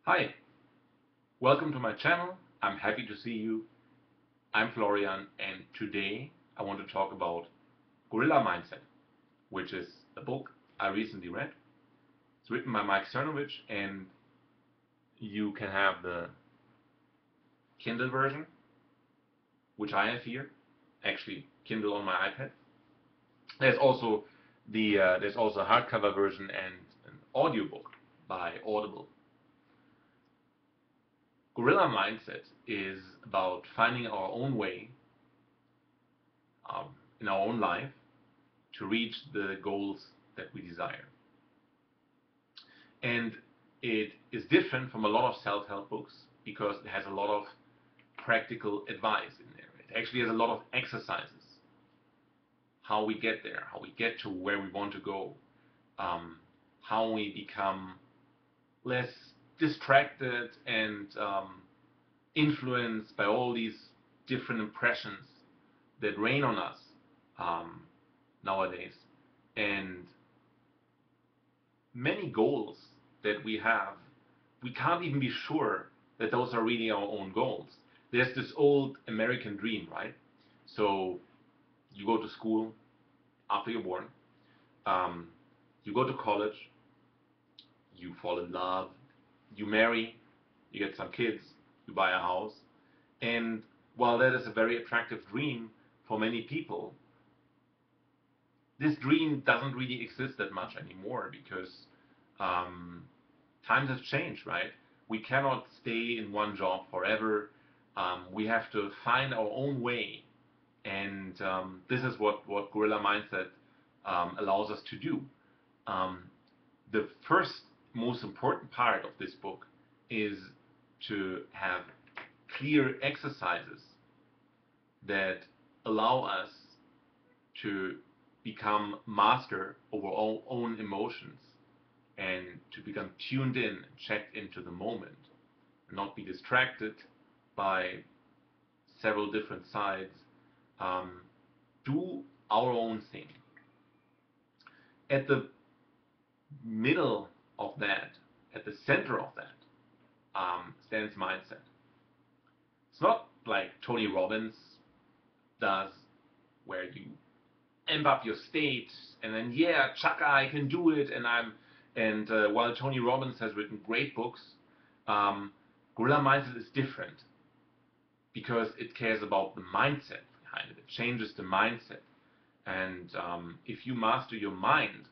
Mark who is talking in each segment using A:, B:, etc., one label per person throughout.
A: Hi, welcome to my channel. I'm happy to see you. I'm Florian, and today I want to talk about Gorilla Mindset, which is a book I recently read. It's written by Cernovich, and you can have the Kindle version, which I have here, actually Kindle on my iPad. There's also there's also a hardcover version and an audiobook by Audible. Gorilla Mindset is about finding our own way um, in our own life to reach the goals that we desire. And it is different from a lot of self-help books because it has a lot of practical advice in there. It actually has a lot of exercises, how we get there, how we get to where we want to go, how we become less distracted and influenced by all these different impressions that rain on us um, nowadays. And many goals that we have, we can't even be sure that those are really our own goals. There's this old American dream, right? So you go to school after you're born, um, you go to college, you fall in love, you marry, you get some kids, you buy a house. And while that is a very attractive dream for many people, this dream doesn't really exist that much anymore because um, times have changed, right? We cannot stay in one job forever. We have to find our own way, and this is what Gorilla Mindset allows us to do. Um, the first most important part of this book is to have clear exercises that allow us to become master over our own emotions and to become tuned in and checked into the moment, not be distracted by several different sides. Um, do our own thing. At the middle of that, at the center of that, stands mindset. It's not like Tony Robbins does, where you amp up your state and then yeah, chaka, I can do it, and while Tony Robbins has written great books, um, Gorilla Mindset is different because it cares about the mindset behind it. It changes the mindset. And if you master your mind,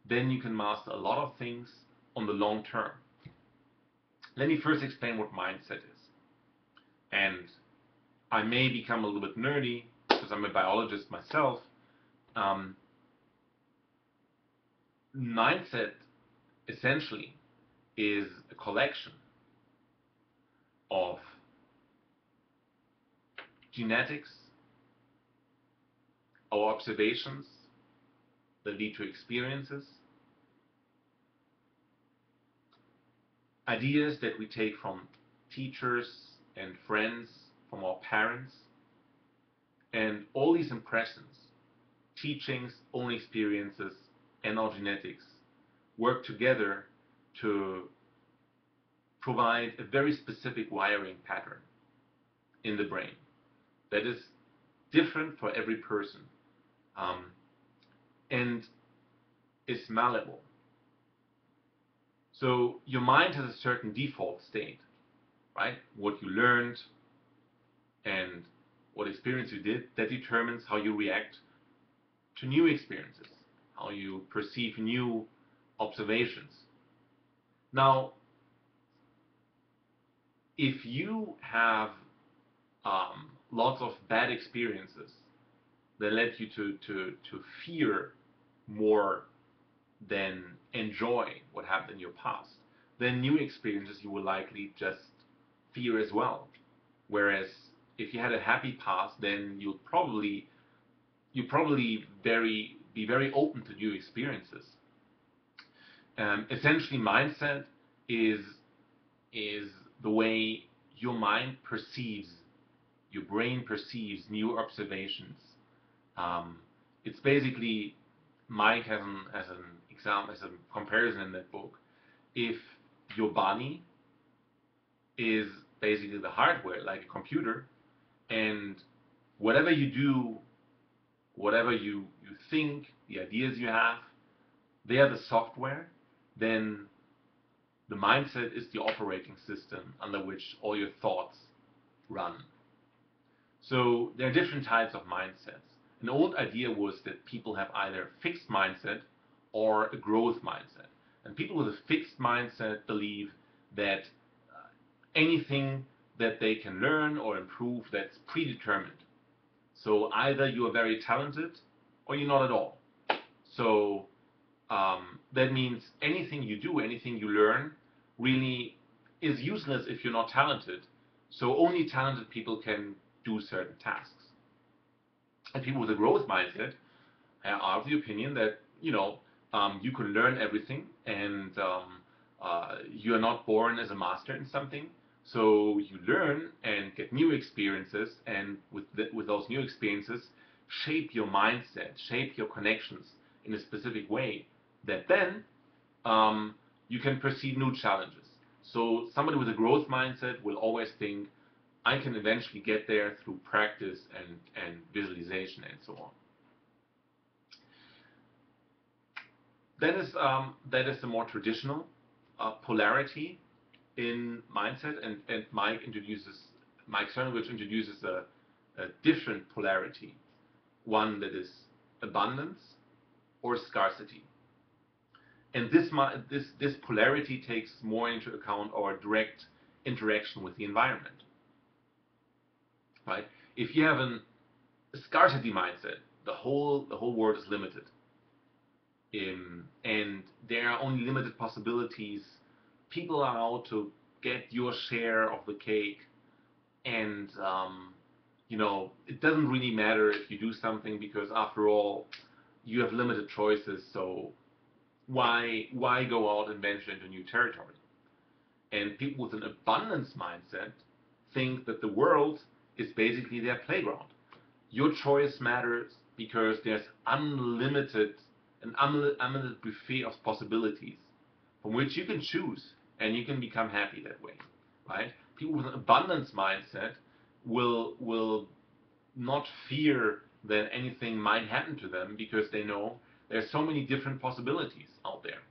A: then you can master a lot of things on the long term. Let me first explain what mindset is. And I may become a little bit nerdy because I'm a biologist myself. Um, Mindset essentially is a collection of genetics, our observations that lead to experiences, ideas that we take from teachers and friends, from our parents, and all these impressions, teachings, own experiences, and our genetics work together to provide a very specific wiring pattern in the brain that is different for every person um, and is malleable. So your mind has a certain default state, right? What you learned and what experience you did, that determines how you react to new experiences, how you perceive new observations. Now, if you have lots of bad experiences that led you to fear more than enjoy what happened in your past, then new experiences you will likely just fear as well. Whereas if you had a happy past, then you probably be very open to new experiences. Essentially, mindset is is the way your mind perceives, your brain perceives new observations. Um, it's basically Mike has an example, as a comparison in that book. If your body is basically the hardware, like a computer, and whatever you do, whatever you think, the ideas you have, they are the software. Then the mindset is the operating system under which all your thoughts run. So there are different types of mindsets. An old idea was that people have either a fixed mindset or a growth mindset. And people with a fixed mindset believe that anything that they can learn or improve, that's predetermined. So either you are very talented or you're not at all. So that means anything you do, anything you learn, really is useless if you're not talented. So only talented people can do certain tasks. And people with a growth mindset are of the opinion that you can learn everything, and you are not born as a master in something. So you learn and get new experiences, and with those new experiences, shape your mindset, shape your connections in a specific way that then you can perceive new challenges. So somebody with a growth mindset will always think, I can eventually get there through practice and visualization and so on. That is the more traditional polarity in mindset, and Mike Cernovich introduces a different polarity, one that is abundance or scarcity. And this polarity takes more into account our direct interaction with the environment, right? If you have a scarcity mindset, the whole world is limited, and there are only limited possibilities. People are out to get your share of the cake, and it doesn't really matter if you do something, because after all, you have limited choices. So why go out and venture into new territory? And people with an abundance mindset think that the world is basically their playground. Your choice matters because there's an unlimited buffet of possibilities from which you can choose, and you can become happy that way, right? People with an abundance mindset will not fear that anything might happen to them, because they know there's so many different possibilities out there.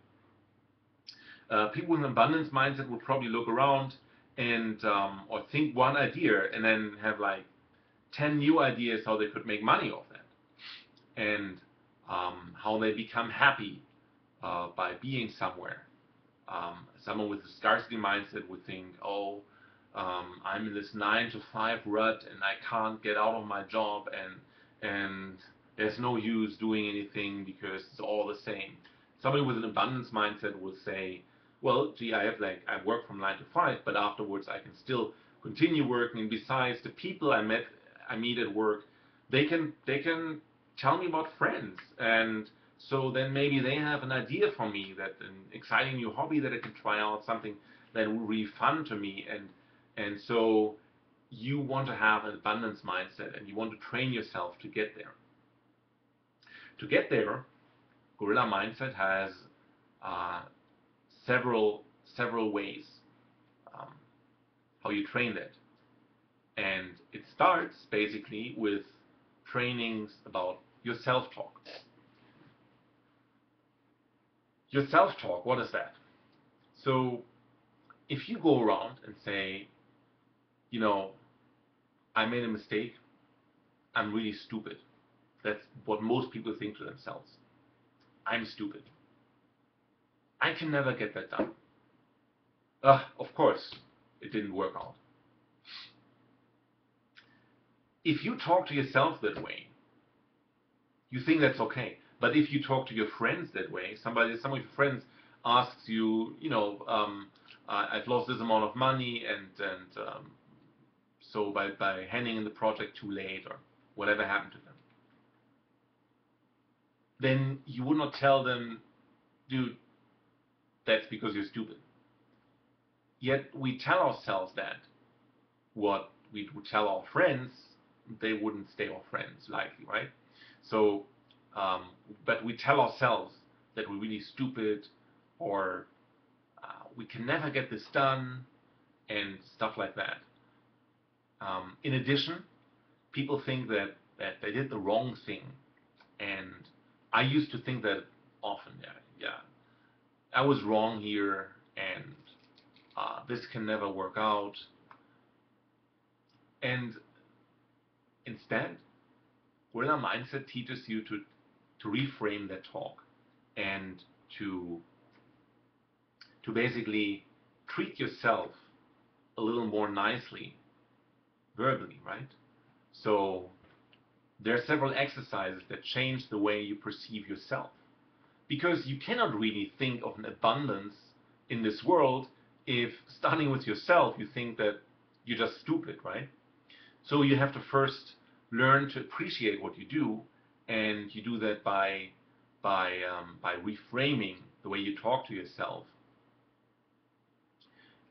A: People with an abundance mindset will probably look around and or think one idea and then have like 10 new ideas how they could make money off that, and how they become happy by being somewhere. Someone with a scarcity mindset would think, oh, I'm in this 9 to 5 rut and I can't get out of my job, and there's no use doing anything because it's all the same. Somebody with an abundance mindset will say, well, gee, I work from 9 to 5, but afterwards I can still continue working. And besides, the people I meet at work, they can tell me about friends, and so then maybe they have an idea for me, that an exciting new hobby that I can try out, something that will be fun to me, and so you want to have an abundance mindset, and you want to train yourself to get there. To get there, Gorilla Mindset has uh, several ways um, how you train that, and it starts basically with trainings about your self-talk. Your self-talk, what is that? So if you go around and say, you know, I made a mistake, I'm really stupid. That's what most people think to themselves. I'm stupid. I can never get that done. Of course, it didn't work out. If you talk to yourself that way, you think that's okay. But if you talk to your friends that way, some of your friends asks you, I've lost this amount of money, and so by handing in the project too late, or whatever happened to them, then you would not tell them, dude, that's because you're stupid. Yet we tell ourselves that. What we would tell our friends, they wouldn't stay our friends, likely, right? So, but we tell ourselves that we're really stupid, or we can never get this done, and stuff like that. In addition, people think that they did the wrong thing, and I used to think that often. Yeah, I was wrong here, and this can never work out. And instead, Gorilla Mindset teaches you to reframe that talk and to to basically treat yourself a little more nicely verbally, right? So there are several exercises that change the way you perceive yourself. Because you cannot really think of an abundance in this world if, starting with yourself, you think that you're just stupid, right? So you have to first learn to appreciate what you do, and you do that by reframing the way you talk to yourself.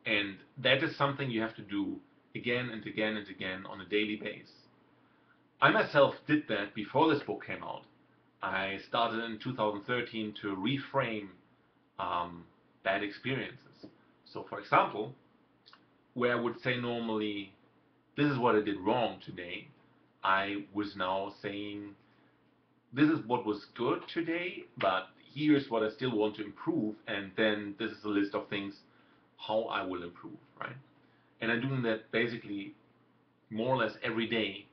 A: And that is something you have to do again and again and again on a daily basis. I myself did that before this book came out. I started in 2013 to reframe bad experiences. So, for example, where I would say normally, this is what I did wrong today, I was now saying, this is what was good today, but here's what I still want to improve, and then this is a list of things how I will improve, right? And I'm doing that basically more or less every day.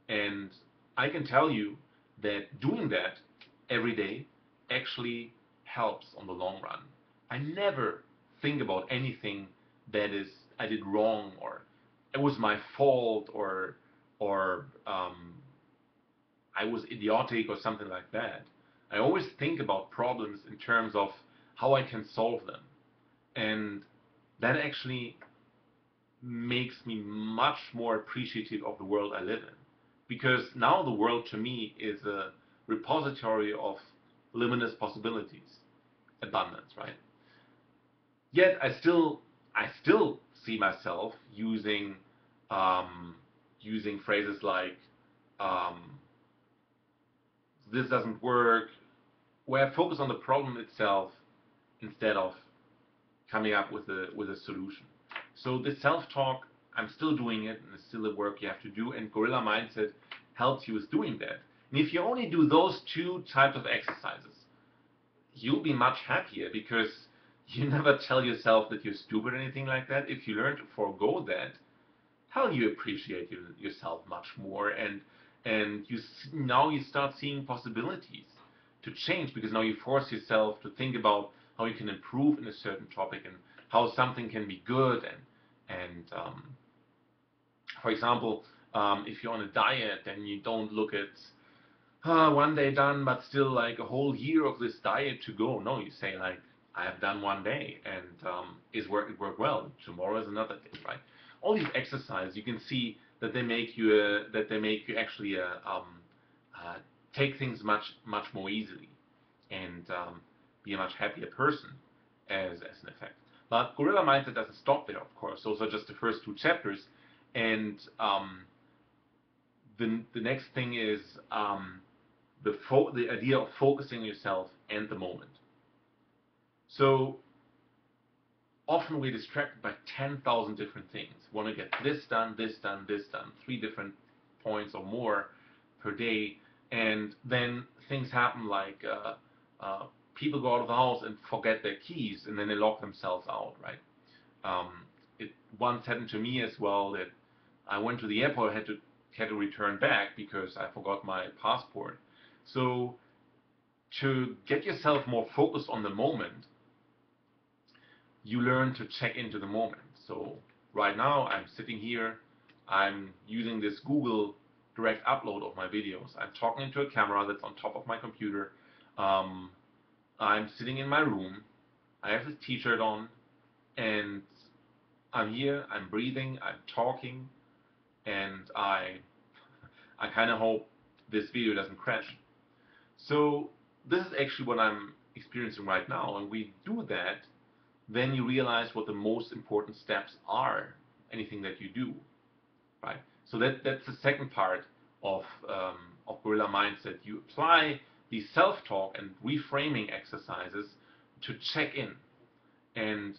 A: And I can tell you that doing that every day actually helps on the long run. I never think about anything that is I did wrong, or it was my fault, or I was idiotic or something like that. I always think about problems in terms of how I can solve them. And that actually makes me much more appreciative of the world I live in. Because now the world to me is a repository of limitless possibilities, abundance, right? Yet I still see myself um, using phrases like um, this doesn't work, where I focus on the problem itself instead of coming up with a solution. So the self-talk, I'm still doing it, and it's still the work you have to do. And Gorilla Mindset helps you with doing that. And if you only do those two types of exercises, you'll be much happier because you never tell yourself that you're stupid or anything like that. If you learn to forego that, how you appreciate yourself much more, and now you start seeing possibilities to change, because now you force yourself to think about how you can improve in a certain topic and how something can be good, and for example, if you're on a diet, then you don't look at one day done, but still like a whole year of this diet to go. No, you say like, I have done one day, and it worked well. Tomorrow is another day, right? All these exercises, you can see that they make you actually uh, take things much more easily, and be a much happier person as an effect. But Gorilla Mindset doesn't stop there, of course. Those are just the first two chapters, and the next thing is the idea of focusing on yourself and the moment. So often we're distracted by 10,000 different things. Want to get this done, this done, this done, 3 different points or more per day, and then things happen like people go out of the house and forget their keys, and then they lock themselves out, right? It once happened to me as well that I went to the airport, had to return back because I forgot my passport. So to get yourself more focused on the moment, you learn to check into the moment. So right now I'm sitting here, I'm using this Google direct upload of my videos. I'm talking into a camera that's on top of my computer. Um, I'm sitting in my room. I have this t-shirt on, and I'm here, I'm breathing, I'm talking, and I kind of hope this video doesn't crash. So this is actually what I'm experiencing right now, and we do that, then you realize what the most important steps are, anything that you do, right? So that's the second part of Gorilla Mindset. You apply these self-talk and reframing exercises to check in, and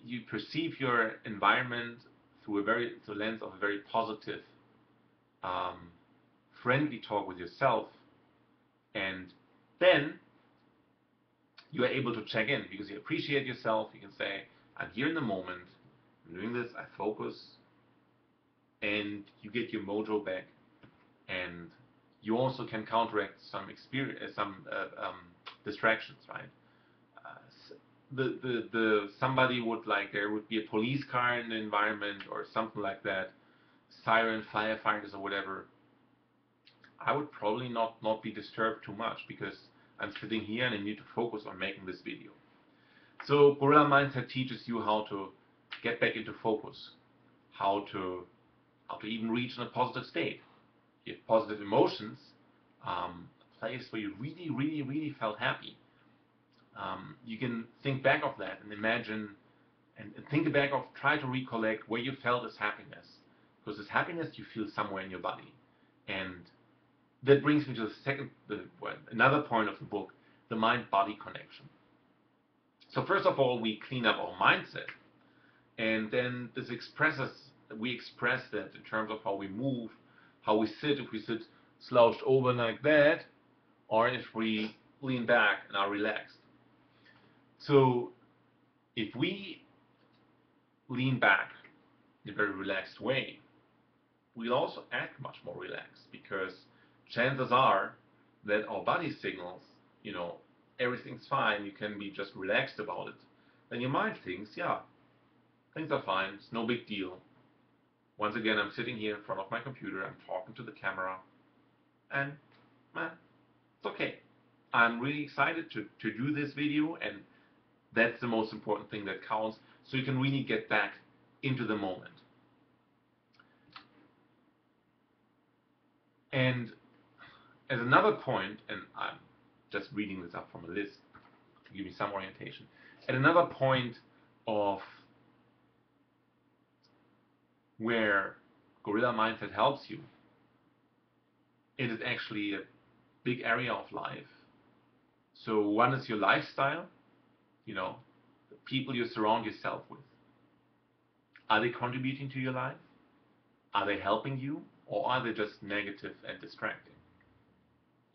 A: you perceive your environment through the lens of a very positive, um, friendly talk with yourself, and then you are able to check in because you appreciate yourself. You can say, I'm here in the moment, I'm doing this, I focus, and you get your mojo back, and you also can counteract some distractions, right? Somebody would like, there would be a police car in the environment or something like that, siren, firefighters or whatever. I would probably not be disturbed too much because I'm sitting here and I need to focus on making this video. So Gorilla Mindset teaches you how to get back into focus, how to even reach in a positive state. You have positive emotions, a place where you really, really, really felt happy. You can think back of that and imagine and think back of, try to recollect where you felt this happiness. Because this happiness you feel somewhere in your body. And that brings me to another point of the book, the mind-body connection. So first of all, we clean up our mindset. And then we express that in terms of how we move, how we sit, if we sit slouched over like that, or if we lean back and are relaxed. So if we lean back in a very relaxed way, we'll also act much more relaxed because chances are that our body signals, everything's fine, you can be just relaxed about it. Then your mind thinks, yeah, things are fine, it's no big deal. Once again, I'm sitting here in front of my computer, I'm talking to the camera, and it's okay. I'm really excited to do this video, and that's the most important thing that counts, so you can really get back into the moment. And as another point, and I'm just reading this up from a list to give you some orientation, at another point of where Gorilla Mindset helps you, it is actually a big area of life. So one is your lifestyle, the people you surround yourself with. Are they contributing to your life? Are they helping you? Or are they just negative and distracting?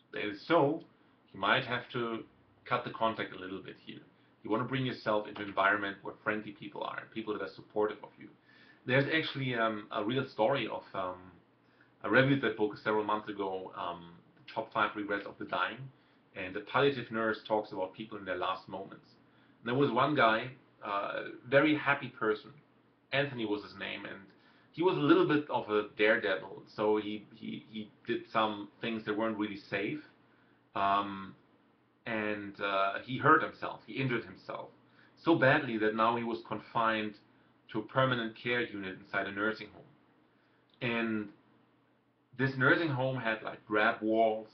A: If that is so, you might have to cut the contact a little bit here. You want to bring yourself into an environment where friendly people are, and people that are supportive of you. There's actually a real story of, I reviewed that book several months ago, The Top 5 Regrets of the Dying, and the palliative nurse talks about people in their last moments. And there was one guy, very happy person, Anthony was his name, and he was a little bit of a daredevil, so he did some things that weren't really safe, and he hurt himself, he injured himself so badly that now he was confined to a permanent care unit inside a nursing home. And this nursing home had like drab walls,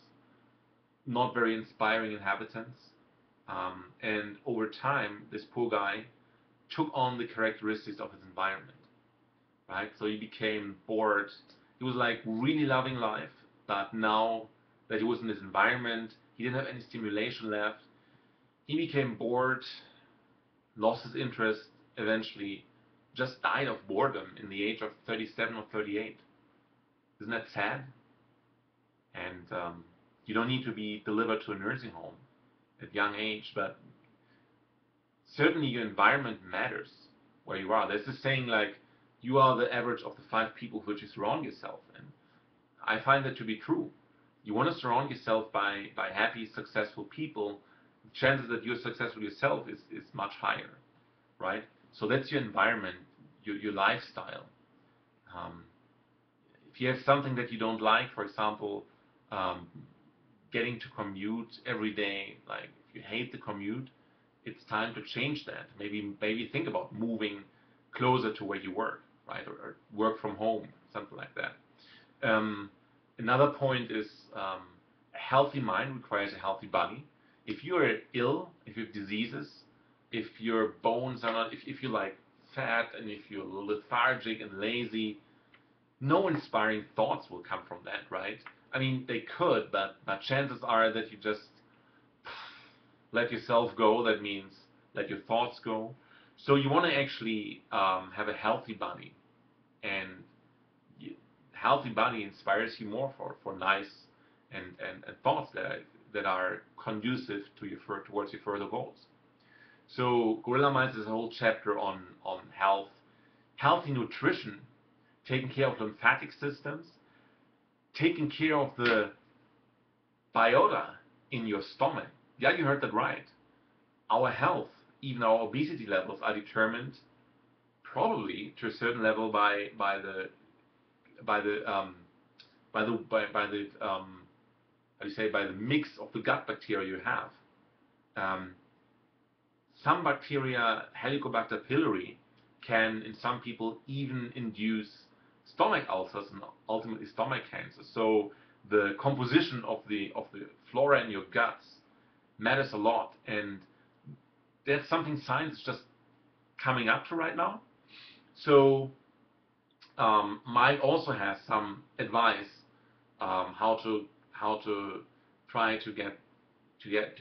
A: not very inspiring inhabitants, and over time, this poor guy took on the characteristics of his environment, right? So he became bored. He was like really loving life, but now that he was in this environment, he didn't have any stimulation left. He became bored, lost his interest, eventually just died of boredom in the age of 37 or 38. Isn't that sad? And you don't need to be delivered to a nursing home at young age, but certainly your environment matters where you are. There's this saying like, you are the average of the 5 people who you surround yourself. And I find that to be true. You want to surround yourself by happy, successful people. The chances that you're successful yourself is much higher, right? So that's your environment, your lifestyle. If you have something that you don't like, for example, getting to commute every day, like if you hate the commute, it's time to change that. Maybe think about moving closer to where you work, right? Or work from home, something like that. Another point is a healthy mind requires a healthy body. If you are ill, if you have diseases, if your bones are not, if you're like fat and if you're lethargic and lazy, no inspiring thoughts will come from that, right? I mean, they could, but chances are that you just let yourself go. That means let your thoughts go. So you want to actually have a healthy body, and healthy body inspires you more for nice and thoughts that are conducive to towards your further goals. So Gorilla Minds is a whole chapter on health, healthy nutrition, taking care of lymphatic systems, taking care of the biota in your stomach. Yeah, you heard that right. Our health, even our obesity levels, are determined probably to a certain level by the by the how do you say, by the mix of the gut bacteria you have. Um, some bacteria, Helicobacter pylori, can in some people even induce stomach ulcers and ultimately stomach cancer. So the composition of the flora in your guts matters a lot, and that's something science is just coming up to right now. So Mike also has some advice how to try to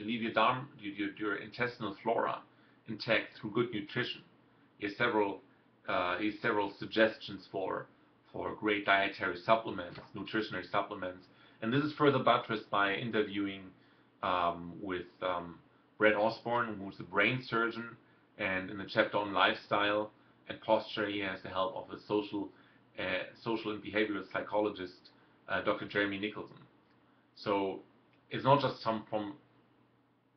A: leave your intestinal flora intact through good nutrition. He has several suggestions for great dietary supplements, nutritionary supplements, and this is further buttressed by interviewing with Brett Osborne, who's a brain surgeon, and in the chapter on lifestyle and posture, he has the help of a social and behavioral psychologist, Dr. Jeremy Nicholson. So it's not just some from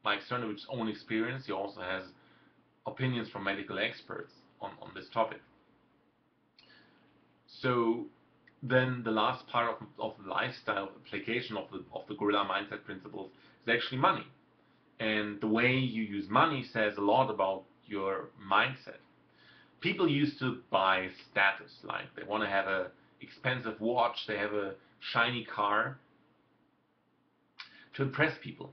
A: Mike Cernovich's own experience, he also has opinions from medical experts on this topic. So then the last part of lifestyle application of the gorilla mindset principles is actually money. And the way you use money says a lot about your mindset. People used to buy status, like they want to have a expensive watch, they have a shiny car to impress people.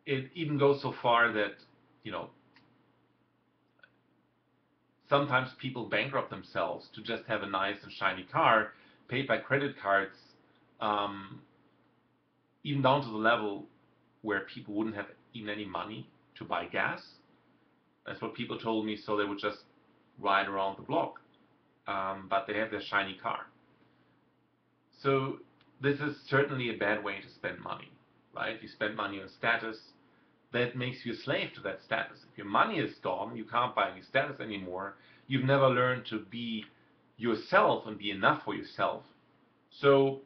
A: It even goes so far that, you know, sometimes people bankrupt themselves to just have a nice and shiny car, paid by credit cards, um, even down to the level where people wouldn't have even any money to buy gas. That's what people told me, so they would just ride around the block. But they have their shiny car. So this is certainly a bad way to spend money, right? You spend money on status, that makes you a slave to that status. If your money is gone, you can't buy any status anymore. You've never learned to be yourself and be enough for yourself. So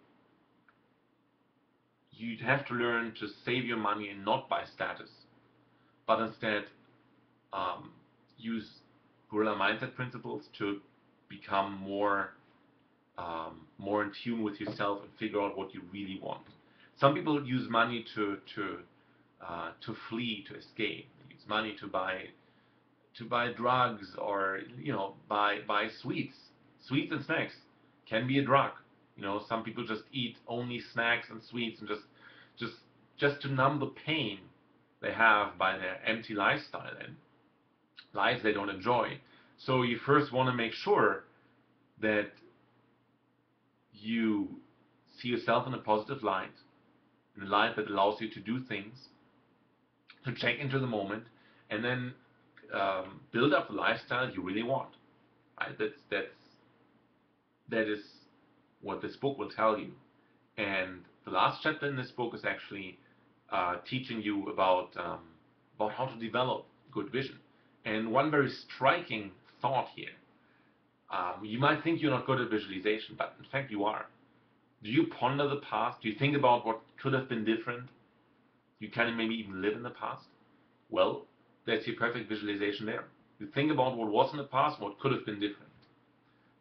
A: you'd have to learn to save your money and not buy status, but instead use gorilla mindset principles to become more in tune with yourself and figure out what you really want. Some people use money to flee, to escape. They use money to buy drugs, or buy sweets. Sweets and snacks can be a drug. Some people just eat only snacks and sweets and just just to numb the pain they have by their empty lifestyle and lives they don't enjoy. So you first want to make sure that you see yourself in a positive light, in a light that allows you to do things, to check into the moment, and then build up the lifestyle you really want. Right? That is what this book will tell you. And the last chapter in this book is actually teaching you about how to develop good vision. And one very striking thought here. You might think you're not good at visualization, but in fact you are. Do you ponder the past? Do you think about what could have been different? You kind of maybe even live in the past? Well, that's your perfect visualization there. You think about what was in the past, what could have been different.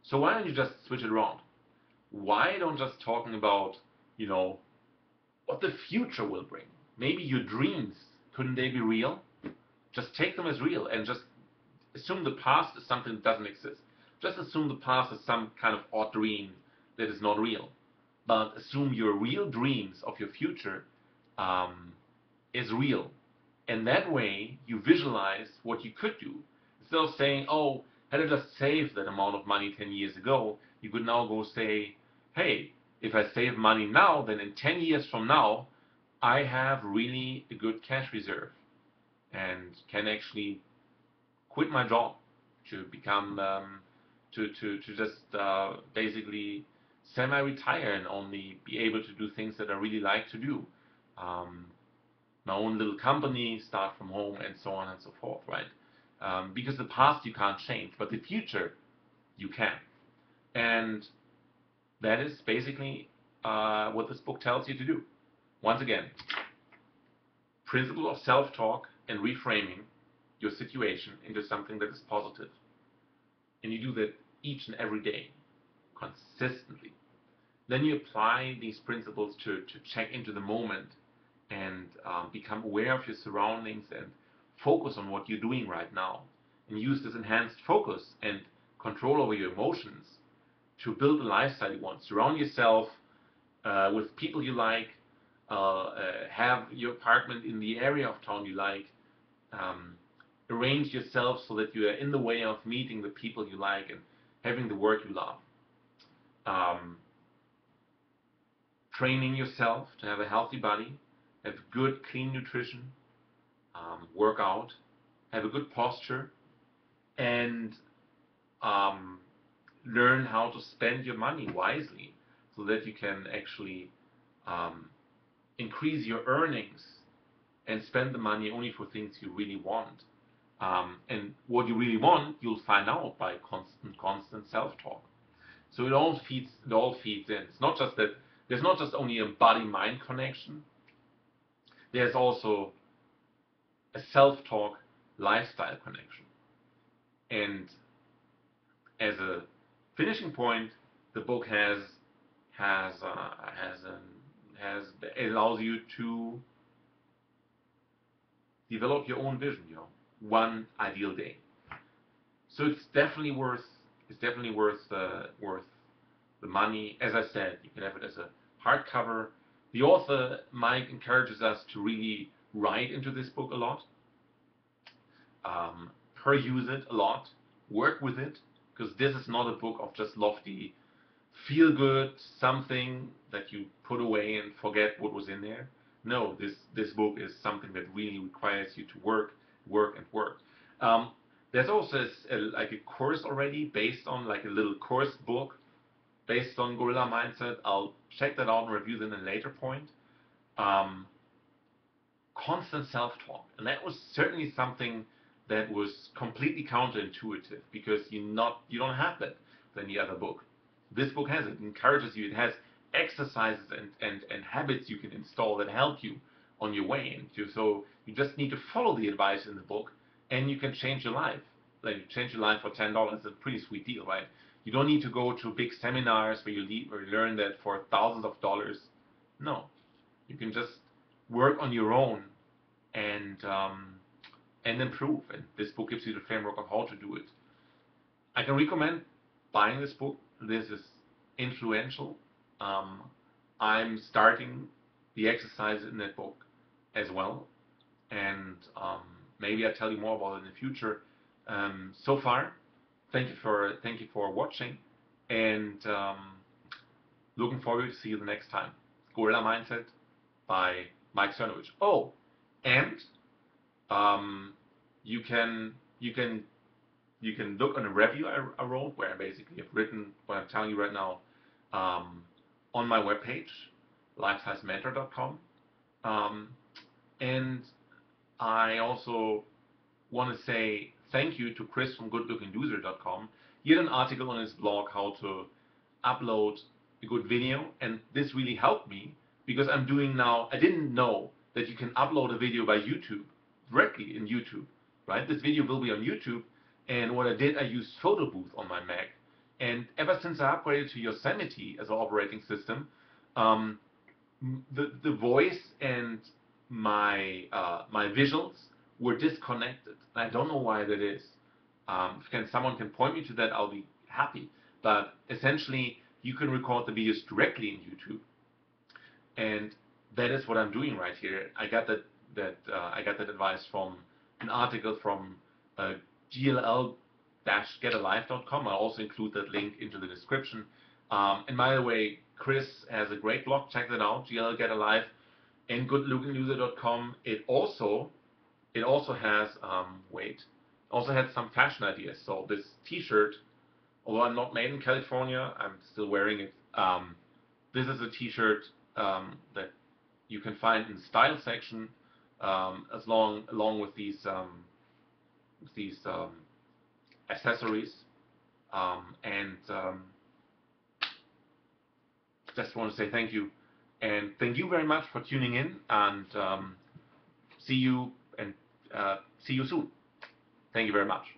A: So why don't you just switch it around? Why don't just talking about, what the future will bring? Maybe your dreams, couldn't they be real? Just take them as real and just assume the past is something that doesn't exist. Just assume the past is some kind of odd dream that is not real. But assume your real dreams of your future is real. And that way, you visualize what you could do. Instead of saying, oh, had I just saved that amount of money 10 years ago, you could now go say, hey, if I save money now, then in 10 years from now, I have really a good cash reserve and can actually quit my job to become to just basically semi-retire and only be able to do things that I really like to do. Um, my own little company, start from home, and so on and so forth, right? Because the past you can't change, but the future you can. And that is basically what this book tells you to do. Once again, principle of self-talk and reframing your situation into something that is positive. And you do that each and every day, consistently. Then you apply these principles to check into the moment and become aware of your surroundings and focus on what you're doing right now. And use this enhanced focus and control over your emotions to build a lifestyle you want. Surround yourself with people you like, have your apartment in the area of town you like, um, arrange yourself so that you are in the way of meeting the people you like and having the work you love. Um, Training yourself to have a healthy body, have good, clean nutrition, work out, have a good posture, and um, learn how to spend your money wisely so that you can actually um, increase your earnings and spend the money only for things you really want. And what you really want, you'll find out by constant self-talk. So it all feeds in. It's not just that there's not just only a body-mind connection. There's also a self-talk lifestyle connection. And as a finishing point, the book has allows you to develop your own vision, one ideal day. So it's definitely worth the money. As I said, you can have it as a hardcover. The author Mike encourages us to really write into this book a lot, peruse it a lot, work with it, because this is not a book of just lofty feel good something that you put away and forget what was in there. No, this book is something that really requires you to work and work. Um, there's also like a course already based on like a little course book based on gorilla mindset. I'll check that out and review them in a later point. Um, Constant self-talk, and that was certainly something that was completely counterintuitive because you don't have that in the other book. This book has it. It encourages you. It has exercises and habits you can install that help you on your way. So you just need to follow the advice in the book, and you can change your life. Like you change your life for $10. It's a pretty sweet deal, right? You don't need to go to big seminars where where you learn that for thousands of dollars. No, you can just work on your own and improve. And this book gives you the framework of how to do it. I can recommend buying this book. This is influential. Um, I'm starting the exercises in that book as well, and maybe I'll tell you more about it in the future. So far, thank you for watching, and looking forward to see you the next time. Gorilla Mindset by Mike Cernovich. Oh, and um, you can you can you can look on a review I wrote where I basically have written what I'm telling you right now um, on my webpage, lifesizementor.com. Um, and I also want to say thank you to Chris from goodlookingloser.com. He had an article on his blog how to upload a good video, and this really helped me because I'm doing now. I didn't know that you can upload a video by YouTube directly in YouTube, right? This video will be on YouTube, and what I did, I used Photo Booth on my Mac, and ever since I upgraded to Yosemite as an operating system, um, the voice and my visuals were disconnected. I don't know why that is. If someone can point me to that, I'll be happy. But essentially, you can record the videos directly in YouTube, and that is what I'm doing right here. I got that advice from an article from gll-getalife.com. I'll also include that link into the description. And by the way, Chris has a great blog. Check that out, GL Get Alive, and goodlookingloser.com. It also has Also had some fashion ideas. So this T-shirt, although I'm not made in California, I'm still wearing it. This is a T-shirt that you can find in the style section, along with these accessories. And just want to say thank you, and thank you very much for tuning in. And see you soon. Thank you very much.